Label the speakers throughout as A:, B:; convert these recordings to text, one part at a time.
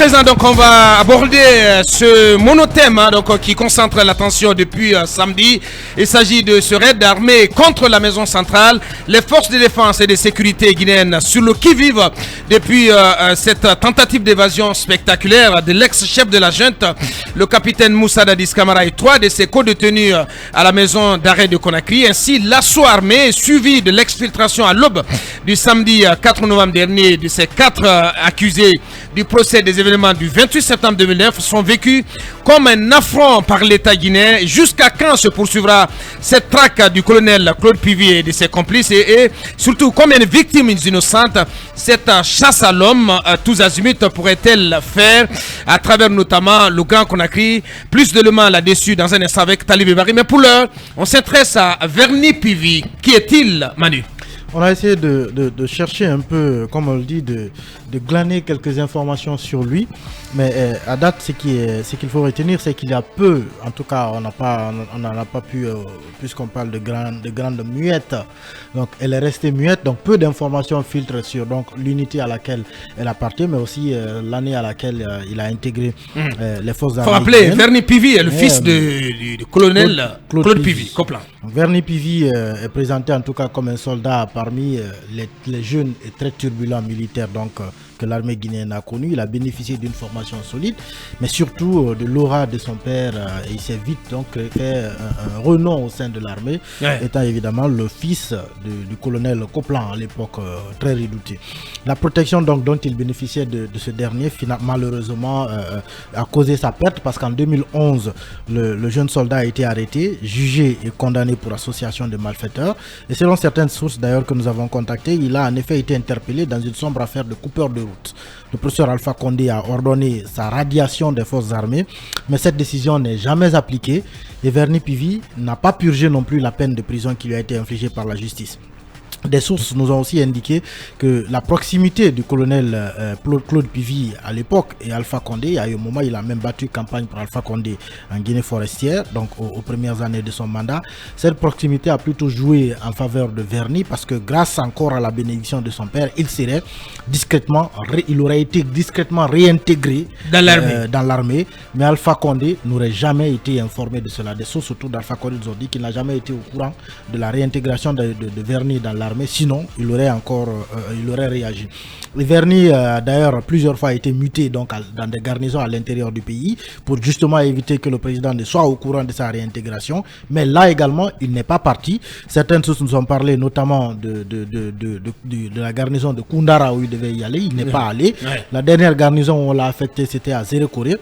A: présent, donc, on va aborder ce monothème qui concentre l'attention depuis samedi. Il s'agit de ce raid armé contre la maison centrale. Les forces de défense et de sécurité guinéennes sur le qui-vive depuis cette tentative d'évasion spectaculaire de l'ex-chef de la junte, le capitaine Moussa Dadis Camara, et 3 de ses co-détenus à la maison d'arrêt de Conakry. Ainsi, l'assaut armé suivi de l'exfiltration à l'aube du samedi 4 novembre dernier de ces 4 accusés du procès des événements du 28 septembre 2009 sont vécus comme un affront par l'État guinéen. Jusqu'à quand se poursuivra cette traque du colonel Claude Pivy et de ses complices, et surtout combien de victimes innocentes cette chasse à l'homme tous azimuts pourrait-elle faire à travers notamment le Grand Conakry? Plus d'éléments là-dessus dans un instant avec Talib Ebari. Mais pour l'heure, on s'intéresse à Verny Pivy. Qui est-il, Manu?
B: On a essayé de chercher un peu, comme on le dit, de glaner quelques informations sur lui. Mais à date, ce qu'il faut retenir, c'est qu'il y a peu, en tout cas, on n'en a pas pu, puisqu'on parle de grandes muettes. Donc, elle est restée muette. Donc, peu d'informations filtrent sur l'unité à laquelle elle appartient, mais aussi l'année à laquelle il a intégré les forces armées.
A: Il faut rappeler, Verny Pivy est le fils du colonel Claude Pivy.
B: Verny Pivy est présenté en tout cas comme un soldat parmi les jeunes et très turbulents militaires que l'armée guinéenne a connu. Il a bénéficié d'une formation solide, mais surtout de l'aura de son père. Et il s'est vite fait un renom au sein de l'armée, étant évidemment le fils du colonel Coplan à l'époque, très redouté. La protection dont il bénéficiait de ce dernier, malheureusement, a causé sa perte, parce qu'en 2011, le jeune soldat a été arrêté, jugé et condamné pour association de malfaiteurs. Et selon certaines sources d'ailleurs que nous avons contactées, il a en effet été interpellé dans une sombre affaire de coupeur de route. Le professeur Alpha Condé a ordonné sa radiation des forces armées, mais cette décision n'est jamais appliquée et Verny Pivy n'a pas purgé non plus la peine de prison qui lui a été infligée par la justice. Des sources nous ont aussi indiqué que la proximité du colonel Claude Pivy à l'époque et Alpha Condé, à un moment il a même battu campagne pour Alpha Condé en Guinée forestière, donc aux premières années de son mandat. Cette proximité a plutôt joué en faveur de Verny, parce que grâce encore à la bénédiction de son père, il aurait été discrètement réintégré dans l'armée, mais Alpha Condé n'aurait jamais été informé de cela. Des sources autour d'Alpha Condé nous ont dit qu'il n'a jamais été au courant de la réintégration de Verny dans l'armée. Mais sinon, il aurait réagi. Verny a d'ailleurs plusieurs fois été muté dans des garnisons à l'intérieur du pays pour justement éviter que le président ne soit au courant de sa réintégration. Mais là également, il n'est pas parti. Certaines sources nous ont parlé notamment de la garnison de Koundara où il devait y aller. Il n'est pas allé. La dernière garnison où on l'a affecté, c'était à Zérekoré.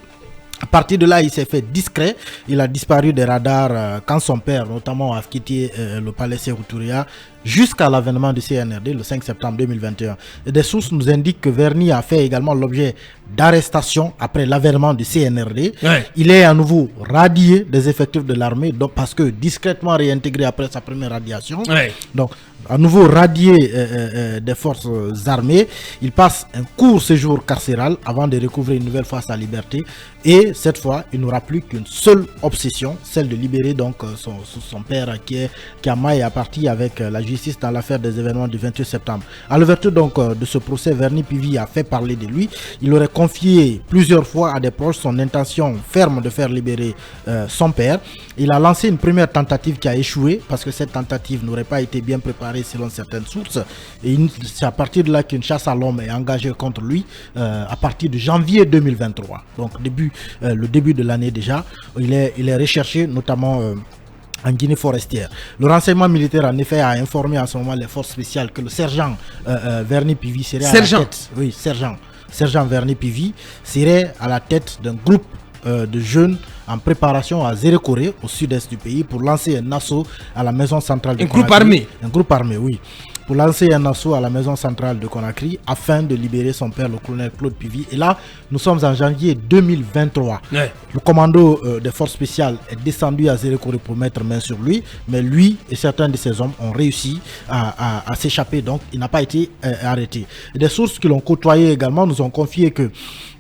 B: À partir de là, il s'est fait discret. Il a disparu des radars quand son père, notamment, a quitté le palais Sékou Touré jusqu'à l'avènement du CNRD le 5 septembre 2021. Et des sources nous indiquent que Verny a fait également l'objet d'arrestation après l'avènement du CNRD. Il est à nouveau radié des effectifs de l'armée, donc parce que discrètement réintégré après sa première radiation. Donc, à nouveau radié des forces armées. Il passe un court séjour carcéral avant de recouvrer une nouvelle fois sa liberté. Et cette fois, il n'aura plus qu'une seule obsession, celle de libérer son père qui a maille à partie avec la justice dans l'affaire des événements du 28 septembre. À l'ouverture de ce procès, Verny Pivy a fait parler de lui. Il aurait confié plusieurs fois à des proches son intention ferme de faire libérer son père. Il a lancé une première tentative qui a échoué, parce que cette tentative n'aurait pas été bien préparée selon certaines sources. Et c'est à partir de là qu'une chasse à l'homme est engagée contre lui à partir de janvier 2023. Donc le début de l'année déjà. Il est recherché notamment en Guinée forestière. Le renseignement militaire en effet a informé en ce moment les forces spéciales que le sergent Verny Pivy serait à la tête. Oui, sergent Verny Pivy serait à la tête d'un groupe de jeunes en préparation à Zérekoré, au sud-est du pays, pour lancer un assaut à la maison centrale de Conakry. Un groupe armé, oui. Pour lancer un assaut à la maison centrale de Conakry afin de libérer son père, le colonel Claude Pivy. Et là, nous sommes en janvier 2023. Le commando des forces spéciales est descendu à Zérekoré pour mettre main sur lui, mais lui et certains de ses hommes ont réussi à s'échapper, donc il n'a pas été arrêté. Et des sources qui l'ont côtoyé également nous ont confié que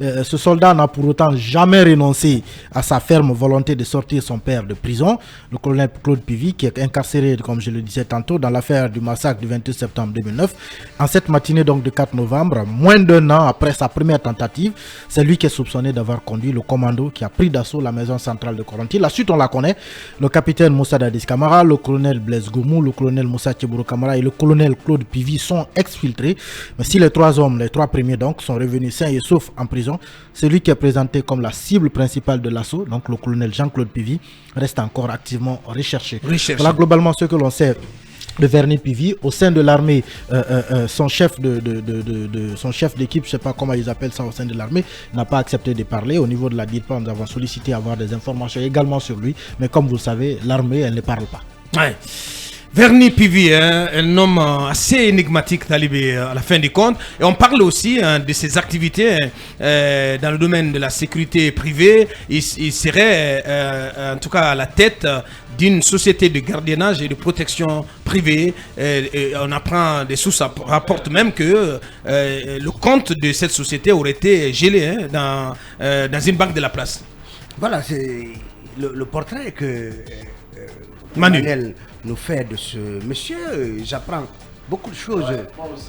B: ce soldat n'a pour autant jamais renoncé à sa ferme volonté de sortir son père de prison, le colonel Claude Pivy, qui est incarcéré, comme je le disais tantôt, dans l'affaire du massacre du 27 septembre 2009. En cette matinée donc de 4 novembre, moins d'1 an après sa première tentative, c'est lui qui est soupçonné d'avoir conduit le commando qui a pris d'assaut la maison centrale de Koronti. La suite, on la connaît. Le capitaine Moussa Dadis Camara, le colonel Blaise Goumou, le colonel Moussa Tchebourou Camara et le colonel Claude Pivy sont exfiltrés. Mais si les 3 hommes, les 3 premiers donc, sont revenus sains et saufs en prison, celui qui est présenté comme la cible principale de l'assaut, donc le colonel Jean-Claude Pivy, reste encore activement recherché. Voilà globalement ce que l'on sait de Verny Pivy. Au sein de l'armée, son chef d'équipe, je ne sais pas comment ils appellent ça au sein de l'armée, n'a pas accepté de parler. Au niveau de la DIRPA, nous avons sollicité avoir des informations également sur lui, mais comme vous le savez, l'armée, elle ne parle pas.
A: Ouais. Verny Pivy, un homme assez énigmatique, Talibé, à la fin des comptes. Et on parle aussi de ses activités dans le domaine de la sécurité privée. Il serait en tout cas à la tête d'une société de gardiennage et de protection privée. Et on apprend, des sources rapportent même que le compte de cette société aurait été gelé dans une banque de la place.
C: Voilà, c'est le portrait que
A: Manuel
C: nous fait de ce monsieur. J'apprends beaucoup de choses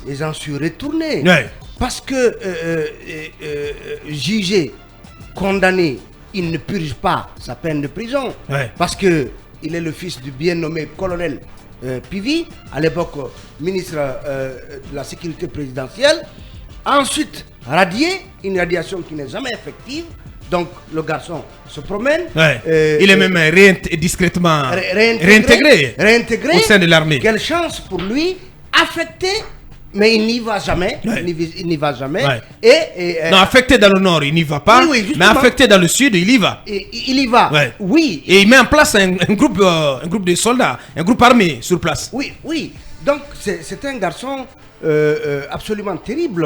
C: et j'en suis retourné.
A: Ouais.
C: Parce que jugé, condamné, il ne purge pas sa peine de prison.
A: Ouais.
C: Parce que il est le fils du bien nommé colonel Pivy, à l'époque ministre de la sécurité présidentielle. Ensuite, radié, une radiation qui n'est jamais effective. Donc le garçon se promène.
A: Ouais. Il est même discrètement réintégré au sein de l'armée.
C: Quelle chance pour lui, affecté, mais il n'y va jamais.
A: Ouais.
C: Il n'y va jamais.
A: Ouais. Non, affecté dans le nord, il n'y va pas.
C: Oui,
A: mais affecté dans le sud, il y va.
C: Il y va.
A: Ouais.
C: Oui.
A: Et il met en place un groupe de soldats, un groupe armé sur place.
C: Oui. Donc c'est un garçon absolument terrible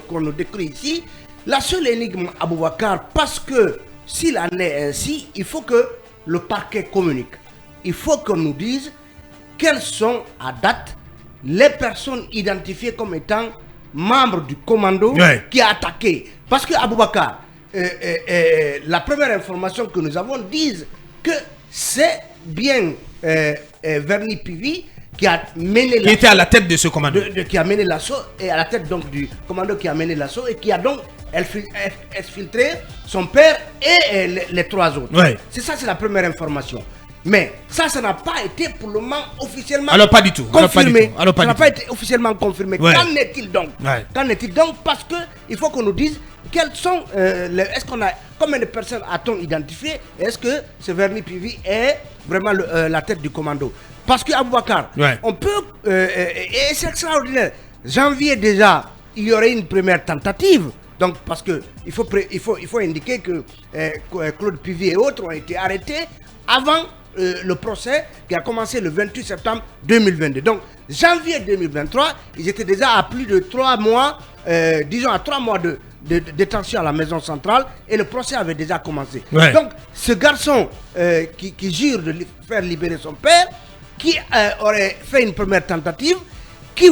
C: qu'on nous décrit ici. La seule énigme Aboubakar, parce que s'il en est ainsi, il faut que le parquet communique. Il faut qu'on nous dise quelles sont à date les personnes identifiées comme étant membres du commando qui a attaqué. Parce que Aboubakar, la première information que nous avons dit que c'est bien Verny Pivy qui a mené l'assaut.
A: Qui était à la tête de ce commando.
C: Qui a mené l'assaut et à la tête donc du commando qui a mené l'assaut et qui a donc exfiltré son père et les 3 autres.
A: Ouais.
C: C'est ça, c'est la première information. Mais ça n'a pas été pour le moment officiellement
A: alors pas du tout.
C: confirmé.
A: Alors
C: ça n'a pas été officiellement confirmé.
A: Ouais.
C: Qu'en est-il donc? Qu'en est-il donc? Parce que il faut qu'on nous dise quels sont est-ce qu'on a combien de personnes a-t-on identifié? Est-ce que ce Verny Pivy est vraiment la tête du commando? Parce que Aboubakar, on peut et c'est extraordinaire. Janvier déjà, il y aurait une première tentative. Donc parce que il faut indiquer que Claude Pivy et autres ont été arrêtés avant le procès qui a commencé le 28 septembre 2022. Donc janvier 2023, ils étaient déjà à plus de 3 mois, disons à 3 mois de détention à la maison centrale et le procès avait déjà commencé.
A: Ouais.
C: Donc ce garçon qui jure de faire libérer son père, qui aurait fait une première tentative, qui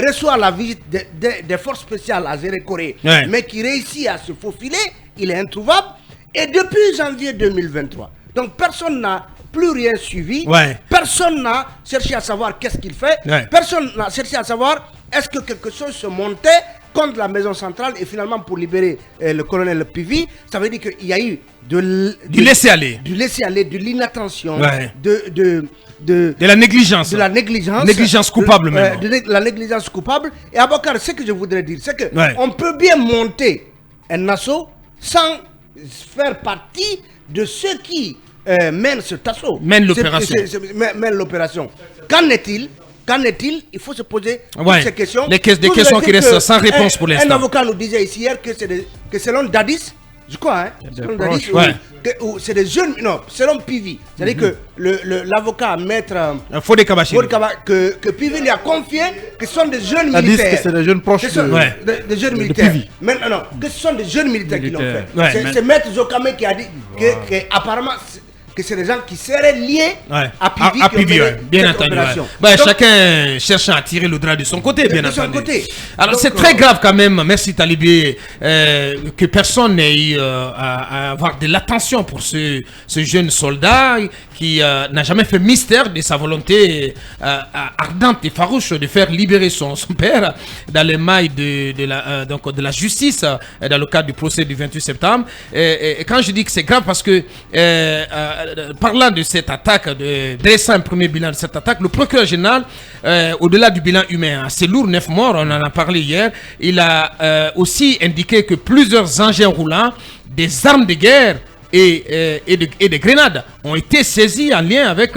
C: reçoit la visite des forces spéciales à Zérékoré, mais qui réussit à se faufiler, il est introuvable. Et depuis janvier 2023, donc personne n'a plus rien suivi, personne n'a cherché à savoir qu'est-ce qu'il fait, personne n'a cherché à savoir est-ce que quelque chose se montait contre la maison centrale et finalement pour libérer le colonel Pivy. Ça veut dire qu'il y a eu du laisser-aller, de l'inattention, de
A: la négligence.
C: De la négligence.
A: Négligence coupable même.
C: De la négligence coupable. Et Aboubakar, ce que je voudrais dire, c'est que on peut bien monter un assaut sans faire partie de ceux qui mènent cet assaut.
A: Mènent l'opération.
C: Mènent l'opération. Qu'en est-il? Il faut se poser toutes ces questions.
A: Des questions qui restent sans réponse pour l'instant.
C: Un avocat nous disait ici hier que selon Dadis, je crois, selon Dadis, c'est des jeunes, non, selon Pivy, c'est-à-dire que l'avocat maître
A: Fodé Kabachi,
C: que Pivy lui a confié que ce sont des jeunes militaires.
B: Dadis que c'est des jeunes proches
C: des jeunes militaires. Mais non, que ce sont des jeunes militaires qui l'ont fait. C'est maître Zokame qui a dit que apparemment que c'est des gens qui seraient liés à PIVI.
A: À PIVI, bien entendu. Donc, chacun cherchant à tirer le drap de son côté, bien entendu. Alors c'est très grave quand même, merci Talibé, que personne n'ait eu à avoir de l'attention pour ce jeune soldat qui n'a jamais fait mystère de sa volonté ardente et farouche de faire libérer son père dans les mailles de la justice dans le cadre du procès du 28 septembre. Et quand je dis que c'est grave, parce que parlant de cette attaque, dressant un premier bilan de cette attaque, le procureur général, au-delà du bilan humain assez lourd, 9 morts, on en a parlé hier, il a aussi indiqué que plusieurs engins roulants, des armes de guerre et des grenades ont été saisis en lien avec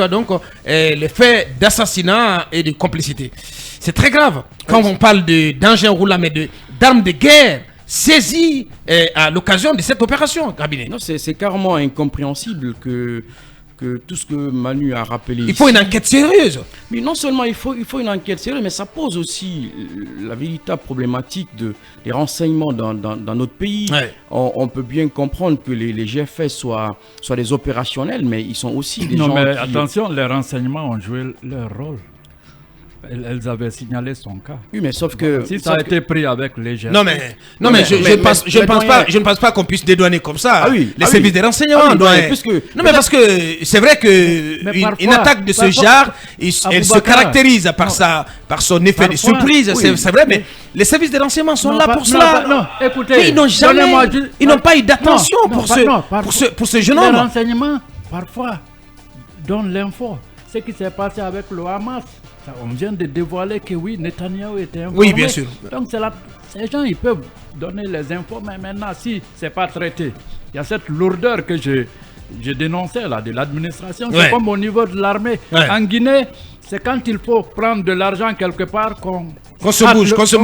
A: les faits d'assassinat et de complicité. C'est très grave quand on parle d'engins roulants, mais d'armes de guerre saisies à l'occasion de cette opération, cabinet.
D: Non, c'est carrément incompréhensible que tout ce que Manu a rappelé.
A: Il faut une enquête sérieuse.
D: Mais non seulement il faut une enquête sérieuse, mais ça pose aussi la véritable problématique des renseignements dans notre pays. Ouais. On peut bien comprendre que les GFS soient des opérationnels, mais ils sont aussi des gens.
E: Non, mais attention, les renseignements ont joué leur rôle. Elles avaient signalé son cas.
D: Oui, mais sauf que...
E: Si ça a été pris avec les GFS...
A: Non, mais je ne pense pas qu'on puisse dédouaner comme ça les services de renseignement. Non, mais parce que c'est vrai qu'une attaque de ce genre, elle se caractérise par son effet de surprise. C'est vrai, mais les services de renseignement sont là pour cela.
E: Non, écoutez...
A: Ils n'ont pas eu d'attention pour ce jeune homme.
E: Les renseignements, parfois, donnent l'info. Ce qui s'est passé avec le Hamas... On vient de dévoiler que oui, Netanyahou était informé.
A: Oui, bien sûr.
E: Donc ces gens, ils peuvent donner les infos, mais maintenant, si ce n'est pas traité, il y a cette lourdeur que je dénonçais là, de l'administration. C'est comme au niveau de l'armée. En Guinée, c'est quand il faut prendre de l'argent quelque part qu'on
A: se bouge, qu'on se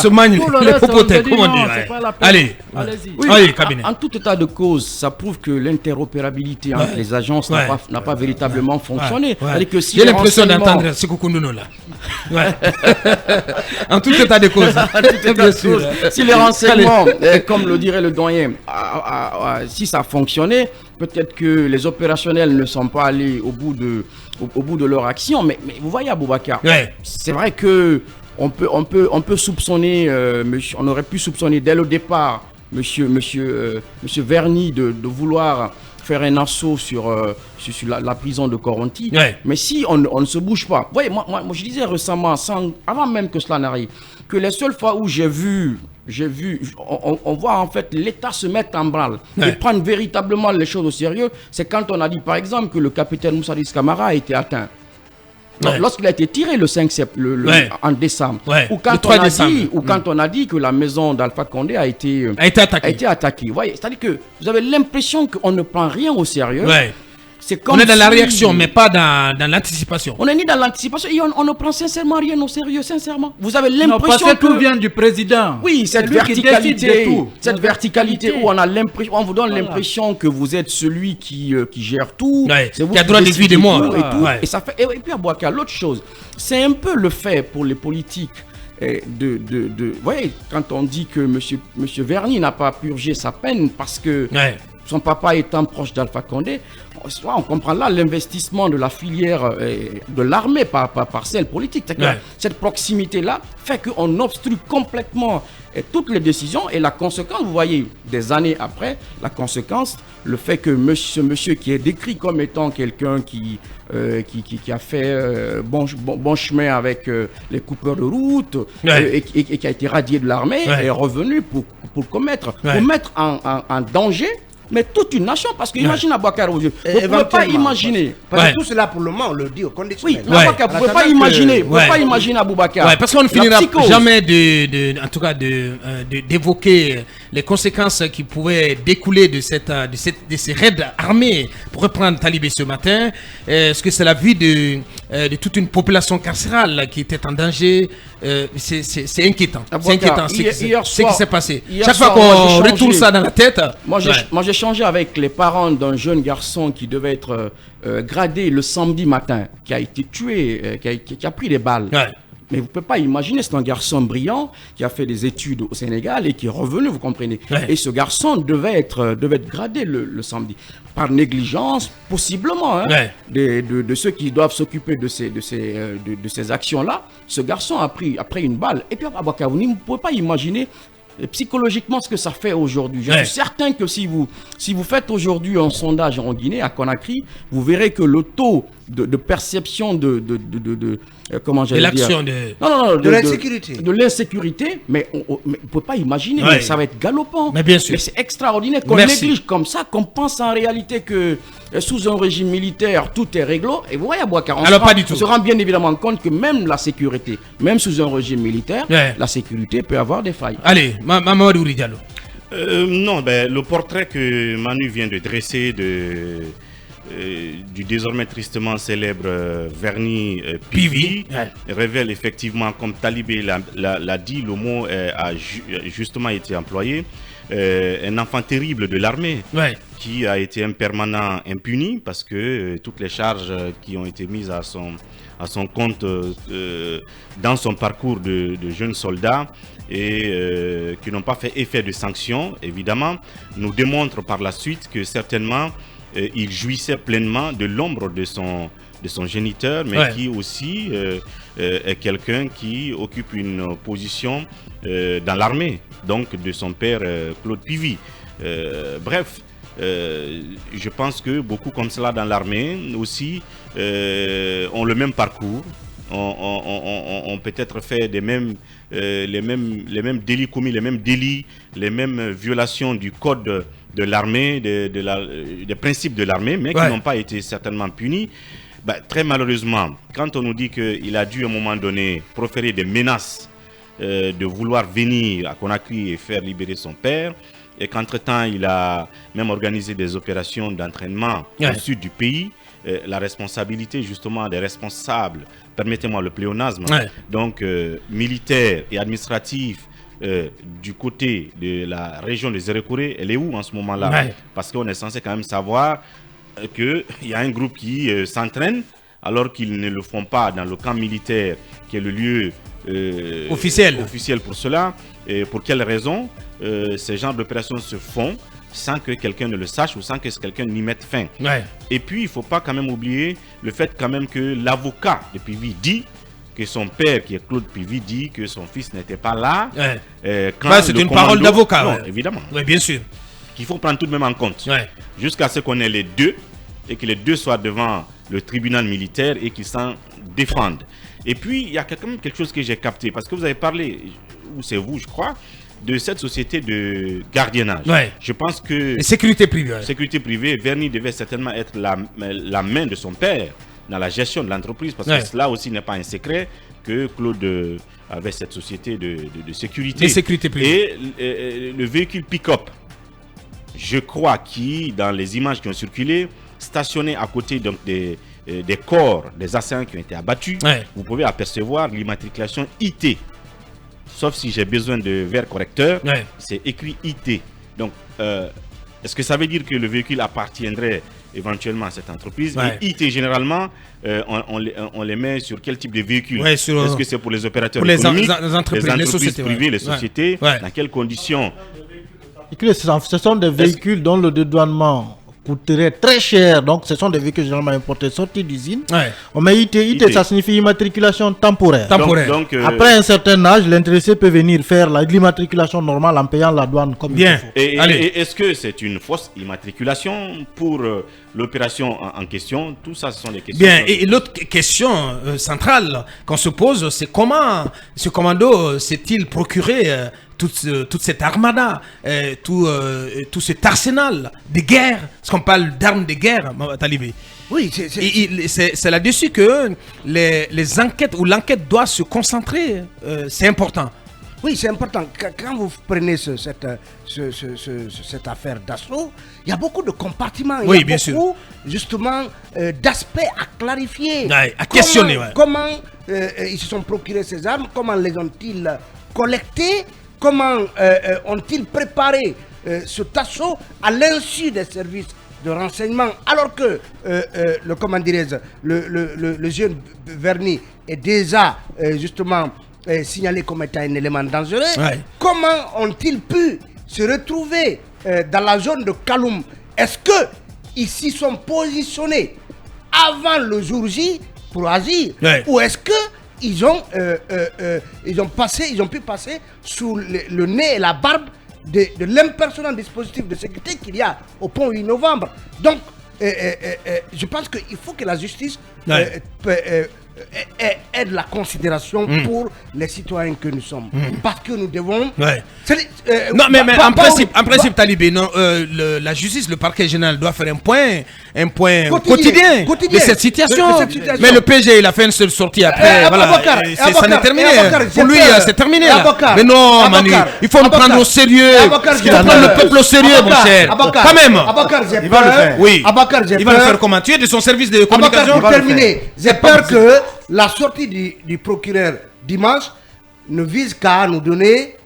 A: manie les popotes, comme on dit. Allez, cabinet.
D: En tout état de cause, ça prouve que l'interopérabilité entre les agences n'a pas véritablement fonctionné.
A: J'ai l'impression d'entendre ce Koukounouno là. En tout état de cause.
D: Si les renseignements, comme le dirait le doyen, si ça fonctionnait, peut-être que les opérationnels ne sont pas allés au bout de leur action, mais vous voyez Aboubacar, c'est vrai que on peut soupçonner, on aurait pu soupçonner dès le départ monsieur Verny de vouloir faire un assaut sur la prison de Coronti, mais si on ne se bouge pas, vous voyez, moi je disais récemment, avant même que cela n'arrive, que les seules fois où j'ai vu, on voit en fait l'État se mettre en branle et prendre véritablement les choses au sérieux, c'est quand on a dit par exemple que le capitaine Moussa Diz Camara a été atteint. Lorsqu'il a été tiré le 5 septembre, en décembre, ou quand on a dit que la maison d'Alpha Condé a été attaquée. C'est-à-dire que vous avez l'impression qu'on ne prend rien au sérieux.
A: On est dans la réaction, mais pas dans l'anticipation.
D: On est ni dans l'anticipation et on ne prend sincèrement rien au sérieux, sincèrement. Vous avez l'impression
E: que tout vient du président.
D: Oui, cette verticalité où on vous donne l'impression que vous êtes celui qui gère tout,
A: qui a droit de vie de moi.
D: Et ça fait. Et puis à Boaka, l'autre chose, c'est un peu le fait pour les politiques. Vous voyez, quand on dit que monsieur Verny n'a pas purgé sa peine parce que son papa étant proche d'Alpha Condé, on comprend là l'investissement de la filière de l'armée par celle politique. Cette proximité-là fait qu'on obstrue complètement toutes les décisions et la conséquence, vous voyez, des années après, la conséquence, le fait que ce monsieur qui est décrit comme étant quelqu'un qui a fait bon chemin avec les coupeurs de route et qui a été radié de l'armée est revenu pour mettre en danger mais toute une nation, parce que imagine Aboubacar, vous ne pouvez pas imaginer.
C: Parce que tout cela pour le moment, on le dit au conditionnel.
D: Oui, Aboubacar, vous ne pouvez pas imaginer. Vous ne pouvez pas imaginer Aboubacar.
A: Parce qu'on ne finira jamais d'évoquer les conséquences qui pouvaient découler de ces raids armés. Pour reprendre Talibé ce matin, est-ce que c'est la vie de toute une population carcérale qui était en danger? C'est inquiétant. C'est inquiétant ce qui s'est passé. Chaque fois qu'on retourne ça dans la tête.
D: Moi, j'ai échangé avec les parents d'un jeune garçon qui devait être gradé le samedi matin, qui a été tué, qui a pris des balles. Mais vous ne pouvez pas imaginer, c'est un garçon brillant qui a fait des études au Sénégal et qui est revenu, vous comprenez.
A: Ouais.
D: Et ce garçon devait être gradé le samedi. Par négligence, possiblement, hein,
A: Ouais.
D: de ceux qui doivent s'occuper de ces actions-là. Ce garçon a pris une balle. Et puis à Bakaouni, vous ne pouvez pas imaginer psychologiquement ce que ça fait aujourd'hui. Je suis certain que si vous faites aujourd'hui un sondage en Guinée, à Conakry, vous verrez que le taux de perception comment j'allais dire,
A: l'action
C: de l'insécurité.
D: De l'insécurité, mais on ne peut pas imaginer, mais ça va être galopant.
A: Mais bien sûr.
D: Mais c'est extraordinaire qu'on néglige comme ça, qu'on pense en réalité que sous un régime militaire, tout est réglo. Et vous voyez, à Bouakar, on se rend bien évidemment compte que même la sécurité, même sous un régime militaire, la sécurité peut avoir des failles.
A: Allez, Mamadou Diallo.
F: Non, le portrait que Manu vient de dresser du désormais tristement célèbre Verny Pivi révèle effectivement, comme Talibé l'a dit, le mot a justement été employé, un enfant terrible de l'armée qui a été un permanent impuni parce que toutes les charges qui ont été mises à son compte dans son parcours de jeune soldat et qui n'ont pas fait effet de sanction, évidemment, nous démontrent par la suite que certainement il jouissait pleinement de l'ombre de son géniteur, mais qui aussi est quelqu'un qui occupe une position dans l'armée, donc de son père Claude Pivi. Bref, je pense que beaucoup comme cela dans l'armée aussi ont le même parcours, ont peut-être fait les mêmes délits commis, les mêmes délits, les mêmes violations du code de l'armée, des principes de l'armée, mais qui n'ont pas été certainement punis. Très malheureusement, quand on nous dit qu'il a dû à un moment donné proférer des menaces de vouloir venir à Conakry et faire libérer son père, et qu'entre-temps il a même organisé des opérations d'entraînement au sud du pays, la responsabilité justement des responsables, permettez-moi le pléonasme, donc militaire et administratif, du côté de la région de Zérékouré, elle est où en ce moment-là? Parce qu'on est censé quand même savoir qu'il y a un groupe qui s'entraîne alors qu'ils ne le font pas dans le camp militaire qui est le lieu officiel pour cela. Et pour quelles raisons ces genres d'opérations se font sans que quelqu'un ne le sache ou sans que quelqu'un n'y mette fin. Et puis il ne faut pas quand même oublier le fait quand même que l'avocat de Pivi dit que son père, qui est Claude Pivi, dit que son fils n'était pas là.
A: C'est une parole d'avocat.
F: Évidemment.
A: Oui, bien sûr.
F: Qu'il faut prendre tout de même en compte. Jusqu'à ce qu'on ait les deux et que les deux soient devant le tribunal militaire et qu'ils s'en défendent. Et puis, il y a quand même quelque chose que j'ai capté. Parce que vous avez parlé, ou c'est vous, je crois, de cette société de gardiennage. Je pense que...
A: Sécurité privée.
F: Sécurité privée, Verny devait certainement être la main de son père dans la gestion de l'entreprise, parce que cela aussi n'est pas un secret que Claude avait cette société de sécurité.
A: Sécurité privée.
F: Et le véhicule pick-up, je crois, qui, dans les images qui ont circulé, stationné à côté donc, des corps des assaillants qui ont été abattus, vous pouvez apercevoir l'immatriculation IT. Sauf si j'ai besoin de verre correcteur, c'est écrit IT. Donc, est-ce que ça veut dire que le véhicule appartiendrait éventuellement à cette entreprise? Et IT, généralement, on les met sur quel type de véhicule? Est-ce que c'est pour les opérateurs économiques,
A: les entreprises
F: privées, les sociétés? Dans quelles conditions?
B: Ce sont des véhicules dont le dédouanement coûterait très cher. Donc, ce sont des véhicules généralement importés, sortis d'usine. Mais IT, ça signifie immatriculation temporaire.
F: Donc,
B: après un certain âge, l'intéressé peut venir faire l'immatriculation normale en payant la douane comme il faut.
F: Et est-ce que c'est une fausse immatriculation pour l'opération en question? Tout ça, ce sont des questions.
A: Bien, et l'autre question centrale qu'on se pose, c'est comment ce commando s'est-il procuré toute cette armada, tout cet arsenal de guerre, parce qu'on parle d'armes de guerre, Talibé.
C: Oui,
A: c'est là-dessus que les enquêtes ou l'enquête doit se concentrer. C'est important.
C: Oui, c'est important. Quand vous prenez cette affaire d'assaut, il y a beaucoup de compartiments. Il y a
A: bien
C: beaucoup, justement, d'aspects à clarifier.
A: À questionner.
C: Comment ils se sont procurés ces armes? Comment les ont-ils collectées? Comment ont-ils préparé cet assaut à l'insu des services de renseignement, alors que le jeune Verny est déjà justement signalé comme étant un élément dangereux. Comment ont-ils pu se retrouver dans la zone de Kaloum? Est-ce que ils s'y sont positionnés avant le jour J pour agir, ou est-ce que ils ont pu passer sous le nez et la barbe de l'impersonnant dispositif de sécurité qu'il y a au pont 8 novembre? Donc, je pense qu'il faut que la justice ait de la considération pour les citoyens que nous sommes. Parce que nous devons...
A: non, mais en principe, Talibé, non, la justice, le parquet général doit faire un point quotidien de cette situation. Mais le PG, il a fait une seule sortie après. Ça n'est terminé. Pour lui, c'est terminé. Mais non, Manu, il faut nous prendre au sérieux. Il faut prendre le peuple au sérieux, mon cher. Quand même.
C: Il va le faire.
A: Oui. Il va le faire comment? Tu es de son service de communication?
C: Pour terminer, j'ai peur que la sortie du procureur dimanche ne vise qu'à nous donner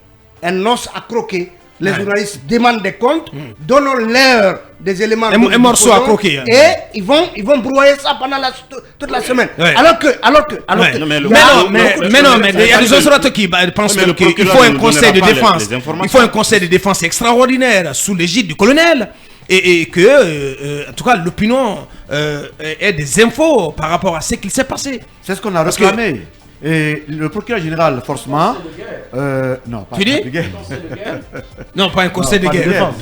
C: un os à croquer. Les journalistes demandent des comptes, donnons-leur des éléments
A: un morceau à croquer.
C: Et ils vont broyer ça pendant toute la semaine. Alors que
A: mais il y a des observateurs qui pensent qu'il faut un conseil de défense. Il faut un conseil de défense extraordinaire sous l'égide du colonel. Et que, en tout cas, l'opinion ait des infos par rapport à ce qu'il s'est passé.
G: C'est ce qu'on a réclamé. Et le procureur général, forcément... non, pas
A: tu dis
G: de guerre.
A: Non, pas un conseil de guerre.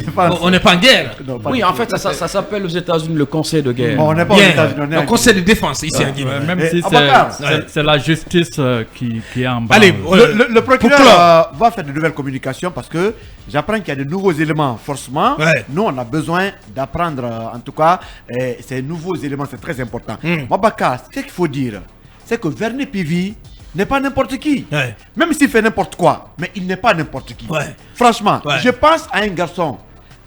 A: On n'est pas en guerre.
D: Oui, en fait, ça s'appelle aux États-Unis le conseil de guerre.
G: Bon, on n'est pas aux États-Unis.
A: Le conseil de défense, ici en Guinée.
E: Même si c'est la justice qui est en bas.
G: Allez, le procureur va faire de nouvelles communications parce que j'apprends qu'il y a de nouveaux éléments, forcément. Nous, on a besoin d'apprendre, en tout cas, ces nouveaux éléments, c'est très important. Mabaka, ce qu'il faut dire, c'est que Verny Pivi n'est pas n'importe qui. Même s'il fait n'importe quoi, mais il n'est pas n'importe qui. Franchement, je pense à un garçon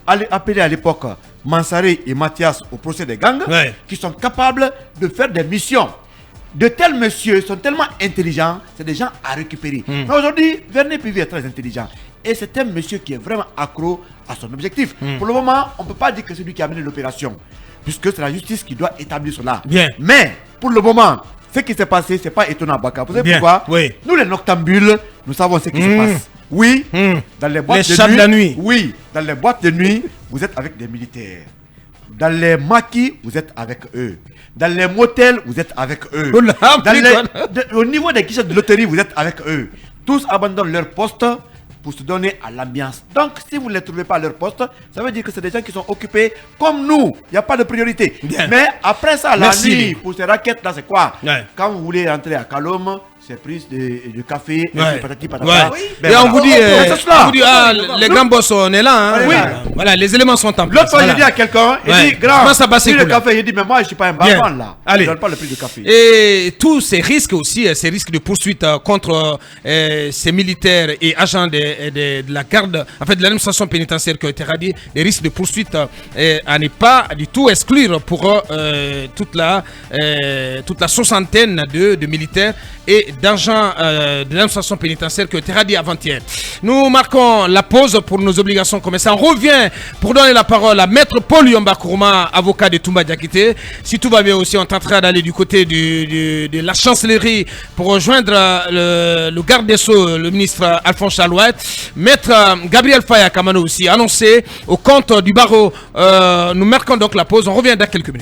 G: appelé à l'époque Mansaré et Mathias au procès des gangs qui sont capables de faire des missions. De tels messieurs sont tellement intelligents, c'est des gens à récupérer. Mais aujourd'hui, Verny Pivi est très intelligent. Et c'est un monsieur qui est vraiment accro à son objectif. Pour le moment, on ne peut pas dire que c'est lui qui a mené l'opération, puisque c'est la justice qui doit établir cela. Mais, pour le moment, ce qui s'est passé, c'est pas étonnant, Baka. Vous savez pourquoi? Nous, les noctambules, nous savons ce qui se passe. Oui, dans les boîtes de nuit. Oui, dans les boîtes de nuit, vous êtes avec des militaires. Dans les maquis, vous êtes avec eux. Dans les motels, vous êtes avec eux. Au niveau des guichets de loterie, vous êtes avec eux. Tous abandonnent leur poste pour se donner à l'ambiance. Donc, si vous ne les trouvez pas à leur poste, ça veut dire que c'est des gens qui sont occupés comme nous. Il n'y a pas de priorité. Mais après ça, la nuit, pour ces raquettes là, c'est quoi? Quand vous voulez rentrer à Kaloum, c'est prise de café, patati patata.
A: Et on vous dit, les grands boss, on est là. Voilà, les éléments sont en place.
G: L'autre fois, j'ai dit à quelqu'un, il dit, grand, pris le café. Il dit, mais moi, je ne suis pas un barman là. Je ne donne pas le prix du café.
A: Et tous ces risques aussi, ces risques de poursuite contre ces militaires et agents de la garde, en fait, de l'administration pénitentiaire qui ont été radiés, les risques de poursuite à ne pas du tout exclure pour toute la soixantaine de militaires et d'agents de l'administration pénitentiaire qui ont été radiés avant-hier. Nous marquons la pause pour nos obligations commerciales. On revient pour donner la parole à Maître Paul Yomba Kourouma, avocat de Toumba Diakité. Si tout va bien aussi, on est en train d'aller du côté de la chancellerie pour rejoindre le garde des Sceaux, le ministre Alphonse Chalouette. Maître Gabriel Faya Kamano aussi annoncé au compte du barreau. Nous marquons donc la pause. On revient dans quelques minutes.